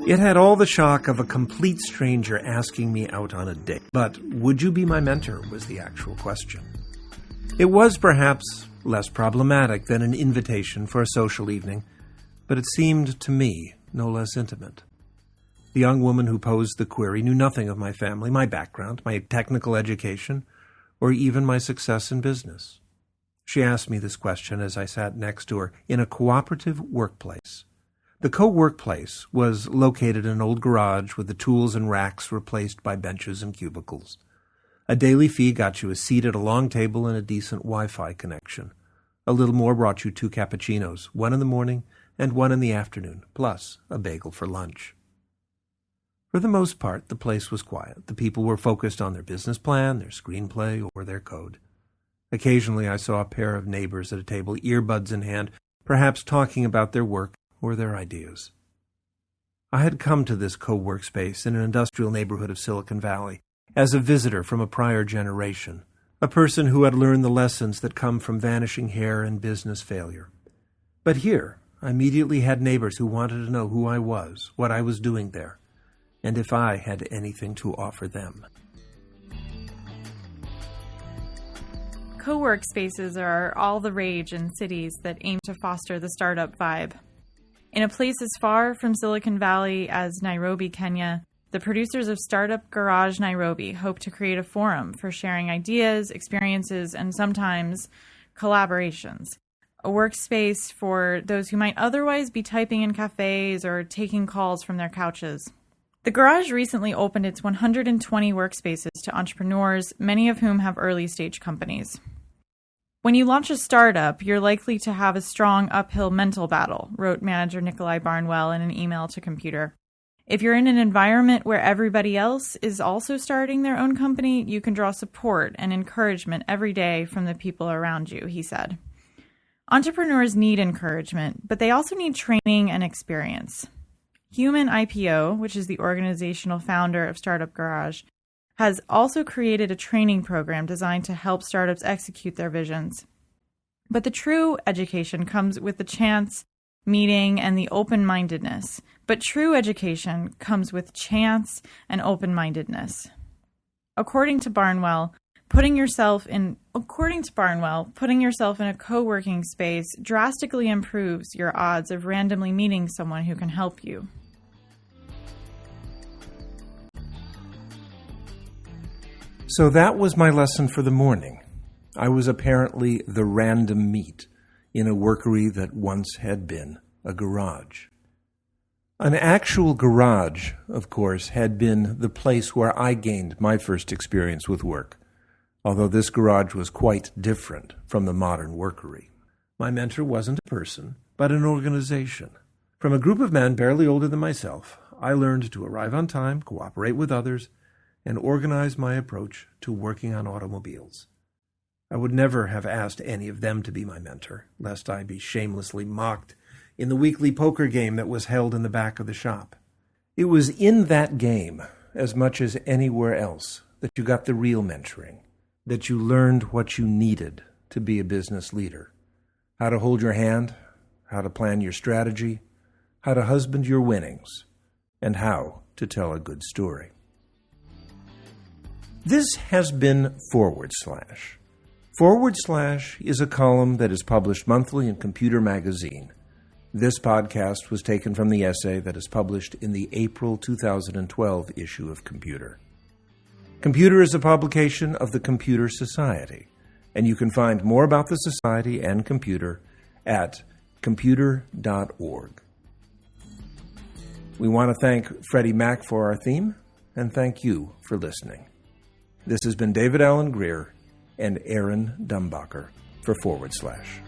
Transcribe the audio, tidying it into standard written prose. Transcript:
It had all the shock of a complete stranger asking me out on a date. But would you be my mentor was the actual question. It was perhaps less problematic than an invitation for a social evening, but it seemed to me no less intimate. The young woman who posed the query knew nothing of my family, my background, my technical education, or even my success in business. She asked me this question as I sat next to her in a cooperative workplace. The co-workplace was located in an old garage with the tools and racks replaced by benches and cubicles. A daily fee got you a seat at a long table and a decent Wi-Fi connection. A little more brought you 2 cappuccinos, one in the morning and one in the afternoon, plus a bagel for lunch. For the most part, the place was quiet. The people were focused on their business plan, their screenplay, or their code. Occasionally I saw a pair of neighbors at a table, earbuds in hand, perhaps talking about their work or their ideas. I had come to this co-workspace in an industrial neighborhood of Silicon Valley as a visitor from a prior generation, a person who had learned the lessons that come from vanishing hair and business failure. But here, I immediately had neighbors who wanted to know who I was, what I was doing there, and if I had anything to offer them. Co-workspaces are all the rage in cities that aim to foster the startup vibe. In a place as far from Silicon Valley as Nairobi, Kenya, the producers of Startup Garage Nairobi hope to create a forum for sharing ideas, experiences, and sometimes collaborations. A workspace for those who might otherwise be typing in cafes or taking calls from their couches. The Garage recently opened its 120 workspaces to entrepreneurs, many of whom have early-stage companies. When you launch a startup, you're likely to have a strong uphill mental battle, wrote manager Nikolai Barnwell in an email to Computer. If you're in an environment where everybody else is also starting their own company, you can draw support and encouragement every day from the people around you, he said. Entrepreneurs need encouragement, but they also need training and experience. Human IPO, which is the organizational founder of Startup Garage, has also created a training program designed to help startups execute their visions. But the true education comes with the chance, meeting, and the open-mindedness. But true education comes with chance and open-mindedness. According to Barnwell, putting yourself in a co-working space drastically improves your odds of randomly meeting someone who can help you. So that was my lesson for the morning. I was apparently the random meat in a workery that once had been a garage. An actual garage, of course, had been the place where I gained my first experience with work, although this garage was quite different from the modern workery. My mentor wasn't a person, but an organization. From a group of men barely older than myself, I learned to arrive on time, cooperate with others, and organize my approach to working on automobiles. I would never have asked any of them to be my mentor, lest I be shamelessly mocked in the weekly poker game that was held in the back of the shop. It was in that game, as much as anywhere else, that you got the real mentoring, that you learned what you needed to be a business leader, how to hold your hand, how to plan your strategy, how to husband your winnings, and how to tell a good story. This has been Forward Slash. Forward Slash is a column that is published monthly in Computer Magazine. This podcast was taken from the essay that is published in the April 2012 issue of Computer. Computer is a publication of the Computer Society, and you can find more about the Society and Computer at computer.org. We want to thank Freddie Mac for our theme, and thank you for listening. This has been David Allen Greer and Aaron Dumbacher for Forward Slash.